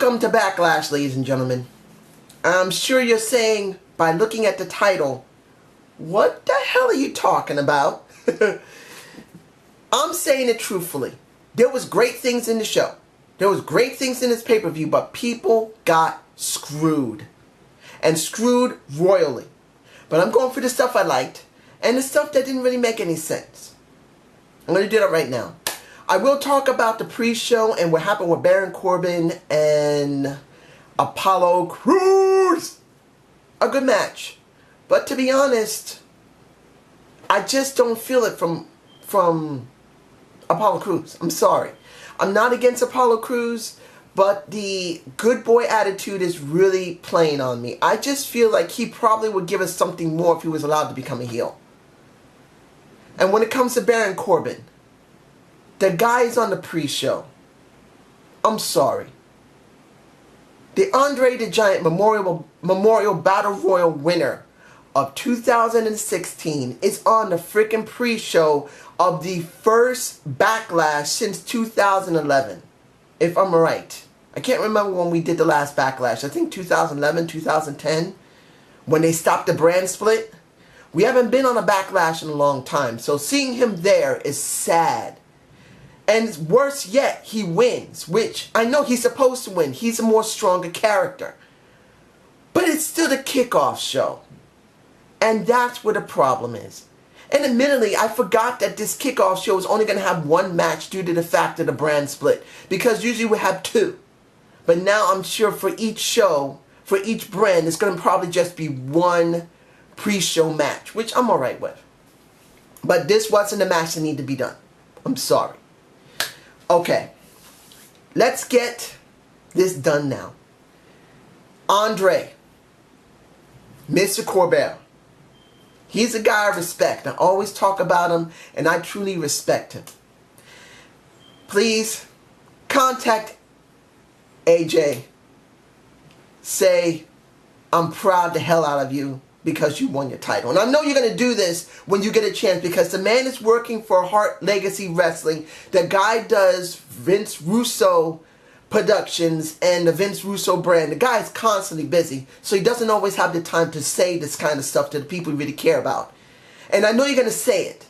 Welcome to Backlash, ladies and gentlemen. I'm sure you're saying, by looking at the title, what the hell are you talking about? I'm saying it truthfully. There was great things in the show. There was great things in this pay-per-view, but people got screwed. And screwed royally. But I'm going for the stuff I liked, and the stuff that didn't really make any sense. I'm going to do that right now. I will talk about the pre-show and what happened with Baron Corbin and Apollo Crews. A good match. But to be honest, I just don't feel it from Apollo Crews. I'm sorry. I'm not against Apollo Crews, but the good boy attitude is really playing on me. I just feel like he probably would give us something more if he was allowed to become a heel. And when it comes to Baron Corbin, the guys on the pre-show, I'm sorry. The Andre the Giant Memorial Battle Royal winner of 2016 is on the freaking pre-show of the first Backlash since 2011. If I'm right. I can't remember when we did the last Backlash. I think 2011, 2010. When they stopped the brand split. We haven't been on a Backlash in a long time. So seeing him there is sad. And worse yet, he wins, which I know he's supposed to win. He's a more stronger character. But it's still the kickoff show. And that's where the problem is. And admittedly, I forgot that this kickoff show is only going to have one match due to the fact of the brand split. Because usually we have two. But now I'm sure for each show, for each brand, it's going to probably just be one pre-show match. Which I'm alright with. But this wasn't the match that needed to be done. I'm sorry. Okay, let's get this done now. Andre, Mr. Corbett, he's a guy I respect. I always talk about him, and I truly respect him. Please, contact AJ. Say, I'm proud the hell out of you because you won your title. And I know you're going to do this when you get a chance because the man is working for Hart Legacy Wrestling. The guy does Vince Russo Productions and the Vince Russo brand. The guy is constantly busy, so he doesn't always have the time to say this kind of stuff to the people he really care about. And I know you're going to say it.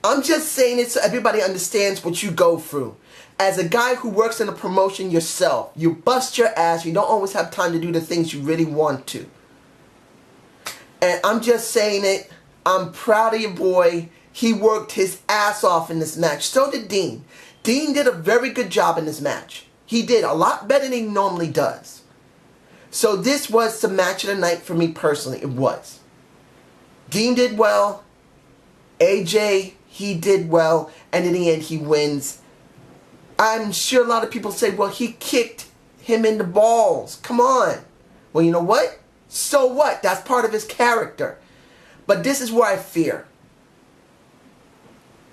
I'm just saying it so everybody understands what you go through. As a guy who works in a promotion yourself, you bust your ass. You don't always have time to do the things you really want to. And I'm just saying it. I'm proud of your boy. He worked his ass off in this match. So did Dean. Dean did a very good job in this match. He did a lot better than he normally does. So this was the match of the night for me personally. It was. Dean did well. AJ, he did well. And in the end, he wins. I'm sure a lot of people say, well, he kicked him in the balls. Come on. Well, you know what? So what? That's part of his character. But this is where I fear.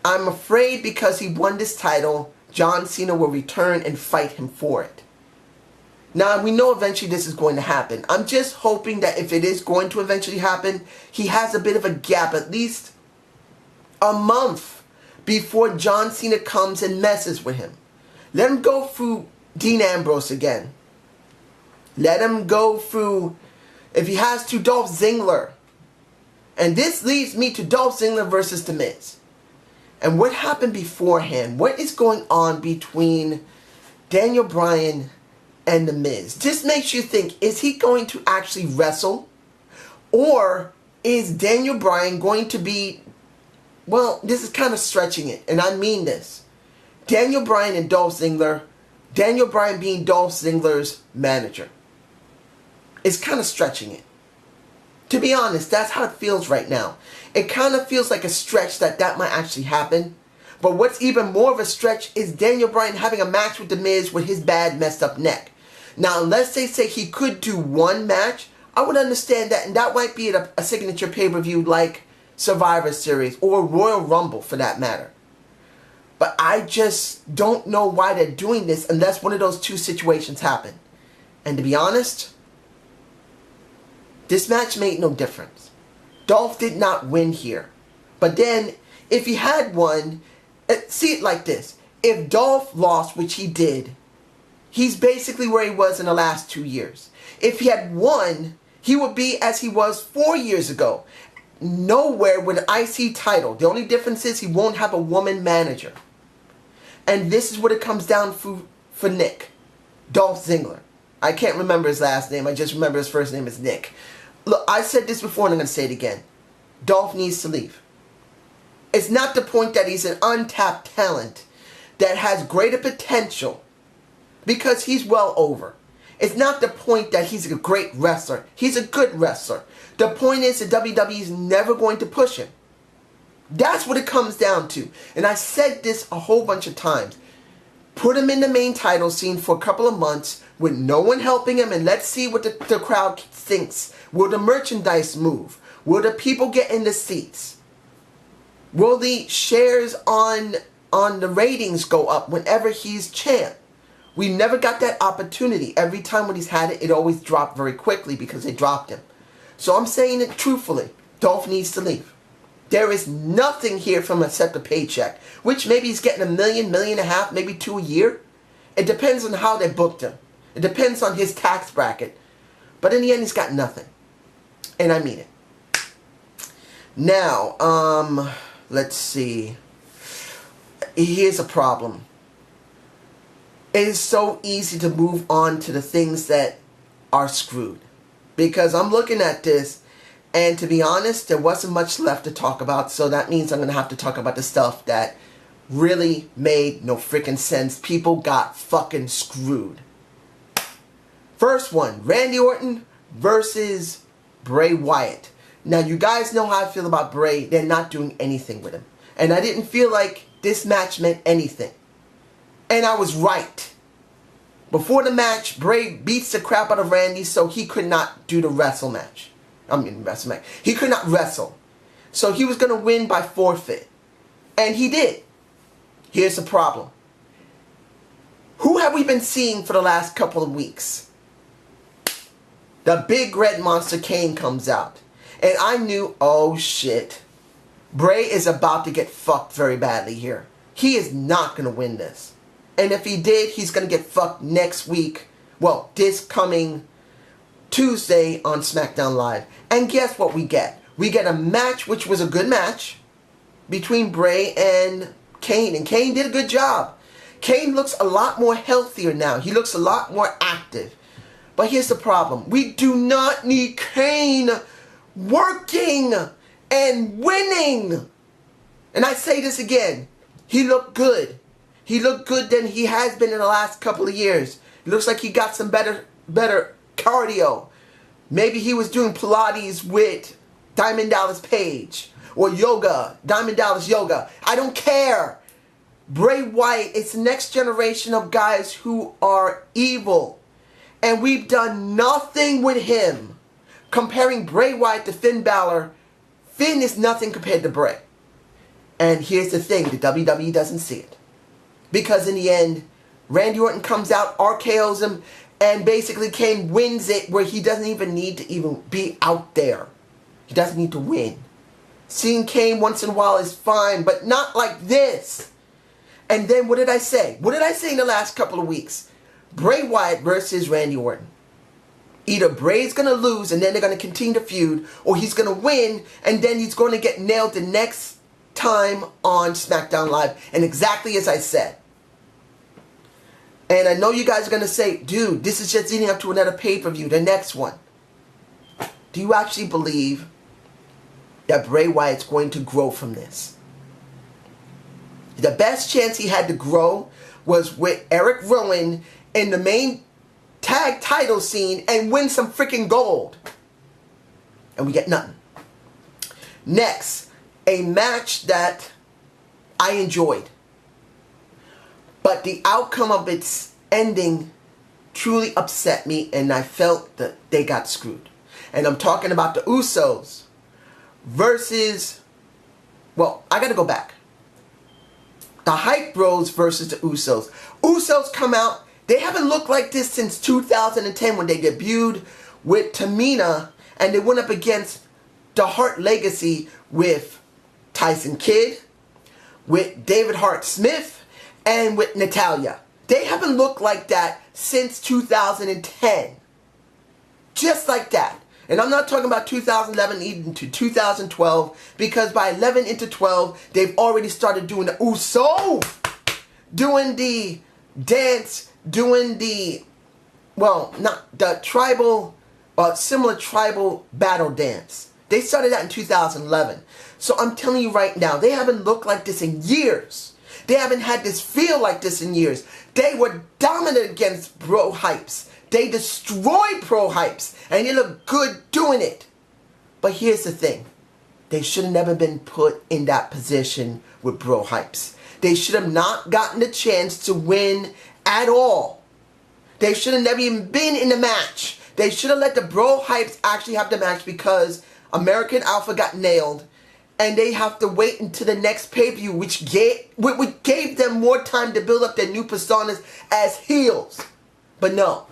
I'm afraid because he won this title, John Cena will return and fight him for it. Now, we know eventually this is going to happen. I'm just hoping that if it is going to eventually happen, he has a bit of a gap, at least a month before John Cena comes and messes with him. Let him go through Dean Ambrose again. Let him go through, if he has to, Dolph Ziggler. And this leads me to Dolph Ziggler versus The Miz. And what happened beforehand? What is going on between Daniel Bryan and The Miz? This makes you think, is he going to actually wrestle? Or is Daniel Bryan going to be, well, this is kind of stretching it, and I mean this. Daniel Bryan and Dolph Ziggler, Daniel Bryan being Dolph Ziggler's manager. It's kind of stretching it. To be honest, that's how it feels right now. It kind of feels like a stretch that might actually happen. But what's even more of a stretch is Daniel Bryan having a match with The Miz with his bad, messed up neck. Now, unless they say he could do one match, I would understand that. And that might be a signature pay-per-view like Survivor Series or Royal Rumble for that matter. But I just don't know why they're doing this unless one of those two situations happen. And to be honest, this match made no difference. Dolph did not win here. But then, if he had won, see it like this. If Dolph lost, which he did, he's basically where he was in the last 2 years. If he had won, he would be as he was 4 years ago. Nowhere with an IC title. The only difference is he won't have a woman manager. And this is what it comes down for Nick. Dolph Ziggler. I can't remember his last name. I just remember his first name is Nick. Look, I said this before and I'm going to say it again. Dolph needs to leave. It's not the point that he's an untapped talent that has greater potential because he's well over. It's not the point that he's a great wrestler. He's a good wrestler. The point is that WWE is never going to push him. That's what it comes down to. And I said this a whole bunch of times. Put him in the main title scene for a couple of months with no one helping him, and let's see what the crowd thinks. Will the merchandise move? Will the people get in the seats? Will the shares on the ratings go up whenever he's champ? We never got that opportunity. Every time when he's had it, it always dropped very quickly because they dropped him. So I'm saying it truthfully. Dolph needs to leave. There is nothing here from except a paycheck, which maybe he's getting $1 million, $1.5 million, maybe $2 million a year. It depends on how they booked him. It depends on his tax bracket. But in the end, he's got nothing. And I mean it. Now, let's see. Here's a problem. It is so easy to move on to the things that are screwed. Because I'm looking at this, and to be honest, there wasn't much left to talk about, so that means I'm going to have to talk about the stuff that really made no freaking sense. People got fucking screwed. First one, Randy Orton versus Bray Wyatt. Now, you guys know how I feel about Bray. They're not doing anything with him. And I didn't feel like this match meant anything. And I was right. Before the match, Bray beats the crap out of Randy, so he could not do the wrestle match. He could not wrestle. So he was going to win by forfeit. And he did. Here's the problem. Who have we been seeing for the last couple of weeks? The big red monster Kane comes out. And I knew, oh shit. Bray is about to get fucked very badly here. He is not going to win this. And if he did, he's going to get fucked next week. Well, this coming Tuesday on SmackDown Live. And guess what we get? We get a match, which was a good match, between Bray and Kane. And Kane did a good job. Kane looks a lot more healthier now. He looks a lot more active. But here's the problem. We do not need Kane working and winning. And I say this again. He looked good. He looked good than he has been in the last couple of years. It looks like he got some better cardio. Maybe he was doing Pilates with Diamond Dallas Page. Or yoga. Diamond Dallas Yoga. I don't care. Bray Wyatt, it's the next generation of guys who are evil. And we've done nothing with him. Comparing Bray Wyatt to Finn Balor, Finn is nothing compared to Bray. And here's the thing, the WWE doesn't see it. Because in the end, Randy Orton comes out, RKOs him, and basically Kane wins it where he doesn't even need to even be out there. He doesn't need to win. Seeing Kane once in a while is fine, but not like this. And then what did I say? What did I say in the last couple of weeks? Bray Wyatt versus Randy Orton. Either Bray's going to lose and then they're going to continue to feud, or he's going to win and then he's going to get nailed the next time on SmackDown Live. And exactly as I said. And I know you guys are going to say, dude, this is just leading up to another pay-per-view, the next one. Do you actually believe that Bray Wyatt's going to grow from this? The best chance he had to grow was with Eric Rowan in the main tag title scene and win some freaking gold. And we get nothing. Next, a match that I enjoyed. But the outcome of its ending truly upset me, and I felt that they got screwed. And I'm talking about the Usos versus, well, I gotta go back. The Hype Bros versus the Usos. Usos come out. They haven't looked like this since 2010 when they debuted with Tamina and they went up against the Hart Legacy with Tyson Kidd, with David Hart Smith, and with Natalya. They haven't looked like that since 2010. Just like that. And I'm not talking about 2011 even to 2012, because by 11 into 12, they've already started doing the doing the dance, doing the, well, not the tribal, similar tribal battle dance. They started that in 2011. So I'm telling you right now, they haven't looked like this in years. They haven't had this feel like this in years. They were dominant against Bro Hypes. They destroyed Pro Hypes, and they look good doing it. But here's the thing. They should have never been put in that position with Bro Hypes. They should have not gotten the chance to win at all. They should have never even been in the match. They should have let the Bro Hypes actually have the match, because American Alpha got nailed, and they have to wait until the next pay-per-view, which gave them more time to build up their new personas as heels. But no.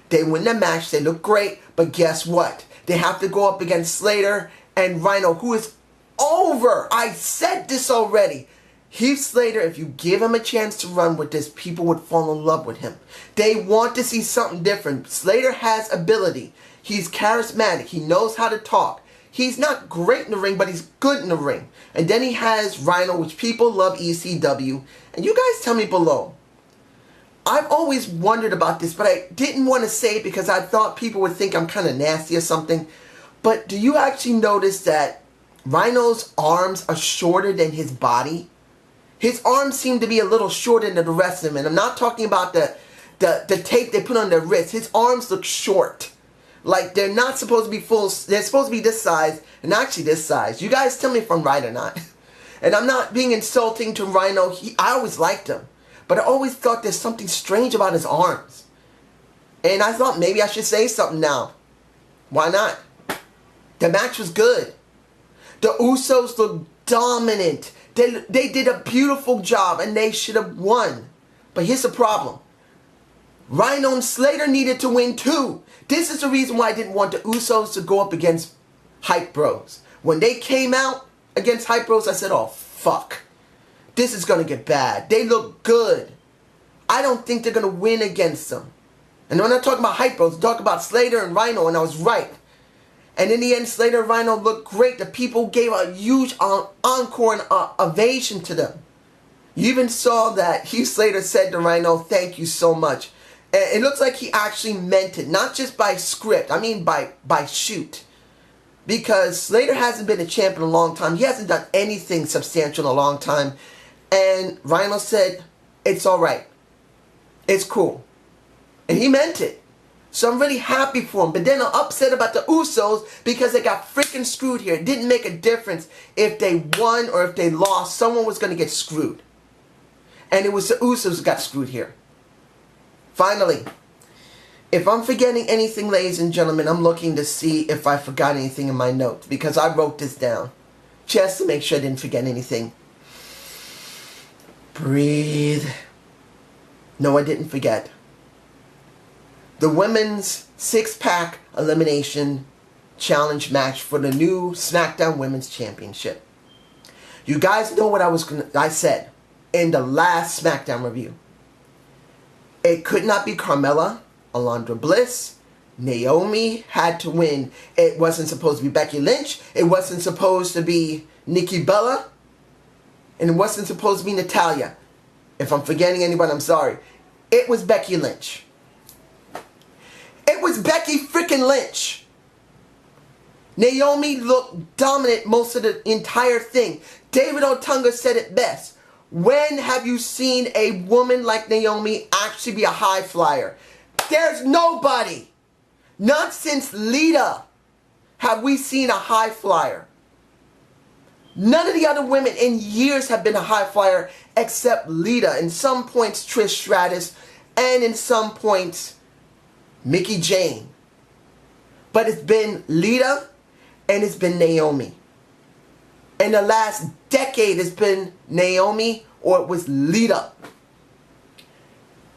They win the match, they look great, but guess what? They have to go up against Slater and Rhino, who is over. I said this already. Heath Slater, if you give him a chance to run with this, people would fall in love with him. They want to see something different. Slater has ability. He's charismatic. He knows how to talk. He's not great in the ring, but he's good in the ring. And then he has Rhino, which people love ECW. And you guys tell me below. I've always wondered about this, but I didn't want to say it because I thought people would think I'm kind of nasty or something. But do you actually notice that Rhino's arms are shorter than his body? His arms seem to be a little shorter than the rest of him. And I'm not talking about the tape they put on their wrists. His arms look short. Like they're not supposed to be full. They're supposed to be this size and actually this size. You guys tell me if I'm right or not. And I'm not being insulting to Rhino. I always liked him. But I always thought there's something strange about his arms. And I thought maybe I should say something now. Why not? The match was good. The Usos looked dominant. They did a beautiful job and they should have won. But here's the problem. Rhino and Slater needed to win too. This is the reason why I didn't want the Usos to go up against Hype Bros. When they came out against Hype Bros, I said, oh, fuck. This is going to get bad. They look good. I don't think they're going to win against them. And when I'm talking about Hype Bros, I'm talking about Slater and Rhino, and I was right. And in the end, Slater and Rhino looked great. The people gave a huge encore and ovation to them. You even saw that Heath Slater said to Rhino, thank you so much. And it looks like he actually meant it. Not just by script. I mean by shoot. Because Slater hasn't been a champ in a long time. He hasn't done anything substantial in a long time. And Rhino said, it's alright. It's cool. And he meant it. So I'm really happy for him. But then I'm upset about the Usos because they got freaking screwed here. It didn't make a difference if they won or if they lost. Someone was going to get screwed. And it was the Usos who got screwed here. Finally, if I'm forgetting anything, ladies and gentlemen, I'm looking to see if I forgot anything in my notes. Because I wrote this down. Just to make sure I didn't forget anything. Breathe. No, I didn't forget. The women's six-pack elimination challenge match for the new SmackDown Women's Championship. You guys know what I said in the last SmackDown review. It could not be Carmella, Alundra Bliss. Naomi had to win. It wasn't supposed to be Becky Lynch. It wasn't supposed to be Nikki Bella. And it wasn't supposed to be Natalya. If I'm forgetting anyone, I'm sorry. It was Becky Lynch. It was Becky freaking Lynch. Naomi looked dominant most of the entire thing. David Otunga said it best. When have you seen a woman like Naomi actually be a high flyer? There's nobody. Not since Lita have we seen a high flyer. None of the other women in years have been a high flyer except Lita. In some points, Trish Stratus. And in some points, Mickie Jane. But it's been Lita and it's been Naomi. In the last decade, it's been Naomi or it was Lita.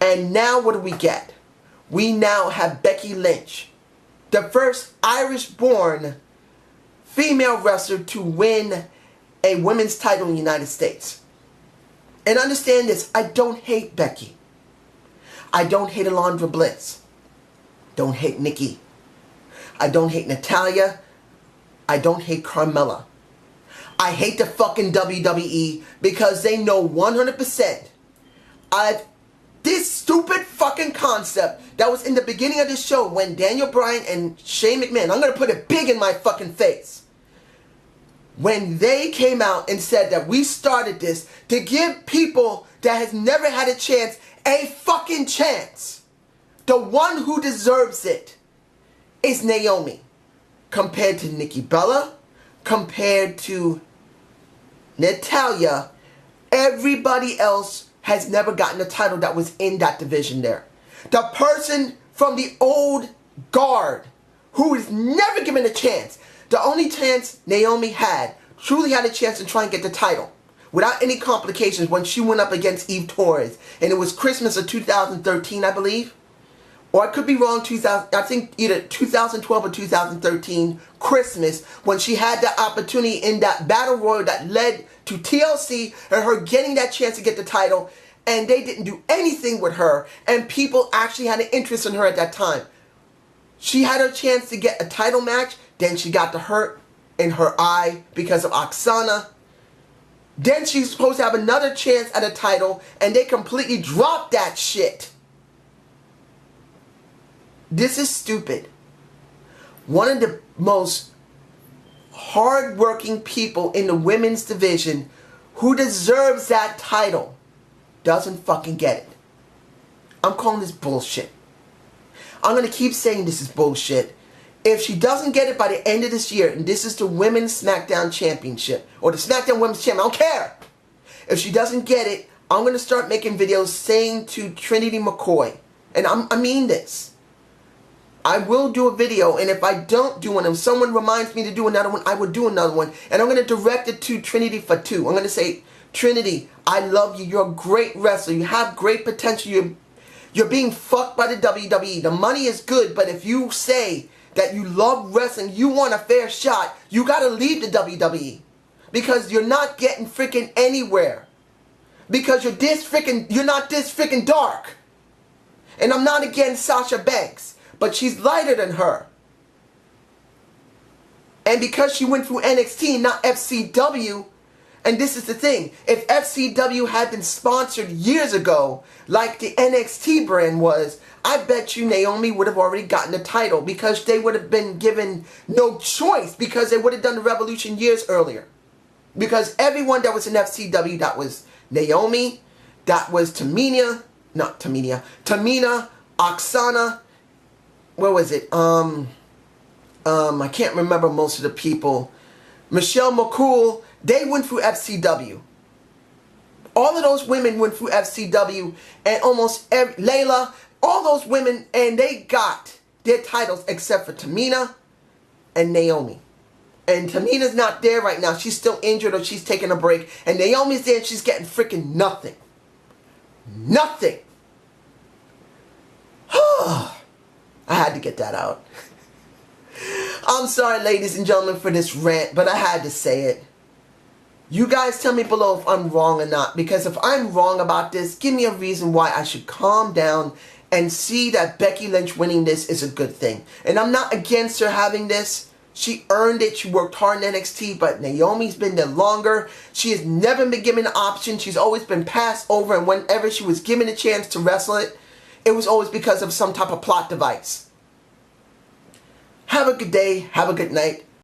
And now what do we get? We now have Becky Lynch, the first Irish-born female wrestler to win a women's title in the United States. And understand this, I don't hate Becky. I don't hate Alundra Bliss. Don't hate Nikki. I don't hate Natalya. I don't hate Carmella. I hate the fucking WWE because they know 100% this stupid fucking concept that was in the beginning of this show when Daniel Bryan and Shane McMahon, I'm going to put it big in my fucking face, when they came out and said that we started this to give people that has never had a chance a fucking chance. The one who deserves it is Naomi. Compared to Nikki Bella, compared to Natalya, everybody else has never gotten a title that was in that division there. The person from the old guard who is never given a chance. The only chance Naomi truly had a chance to try and get the title without any complications when she went up against Eve Torres. And it was Christmas of 2013, I believe. Or I could be wrong, I think either 2012 or 2013 Christmas, when she had the opportunity in that battle royal that led to TLC and her getting that chance to get the title, and they didn't do anything with her, and people actually had an interest in her at that time. She had her chance to get a title match, then she got the hurt in her eye because of Oksana. Then she's supposed to have another chance at a title, and they completely dropped that shit. This is stupid. One of the most hard-working people in the women's division who deserves that title doesn't fucking get it. I'm calling this bullshit. I'm going to keep saying this is bullshit. If she doesn't get it by the end of this year, and this is the Women's SmackDown Championship, or the SmackDown Women's Champion, I don't care. If she doesn't get it, I'm going to start making videos saying to Trinity McCoy, and I mean this, I will do a video, and if I don't do one, if someone reminds me to do another one, I will do another one. And I'm going to direct it to Trinity for two. I'm going to say, Trinity, I love you. You're a great wrestler. You have great potential. You're being fucked by the WWE. The money is good, but if you say that you love wrestling, you want a fair shot, you got to leave the WWE. Because you're not getting freaking anywhere. Because you're not this freaking dark. And I'm not against Sasha Banks, but she's lighter than her. And because she went through NXT, not FCW, and this is the thing, if FCW had been sponsored years ago, like the NXT brand was, I bet you Naomi would have already gotten the title because they would have been given no choice because they would have done the Revolution years earlier. Because everyone that was in FCW, that was Naomi, that was Tamina, Oksana, where was it? I can't remember most of the people. Michelle McCool, they went through FCW. All of those women went through FCW, and Layla, all those women, and they got their titles except for Tamina and Naomi. And Tamina's not there right now. She's still injured or she's taking a break. And Naomi's there and she's getting freaking nothing. Nothing. I had to get that out. I'm sorry, ladies and gentlemen, for this rant, but I had to say it. You guys tell me below if I'm wrong or not, because if I'm wrong about this, give me a reason why I should calm down and see that Becky Lynch winning this is a good thing. And I'm not against her having this. She earned it. She worked hard in NXT, but Naomi's been there longer. She has never been given an option. She's always been passed over, and whenever she was given a chance to wrestle it, it was always because of some type of plot device. Have a good day. Have a good night.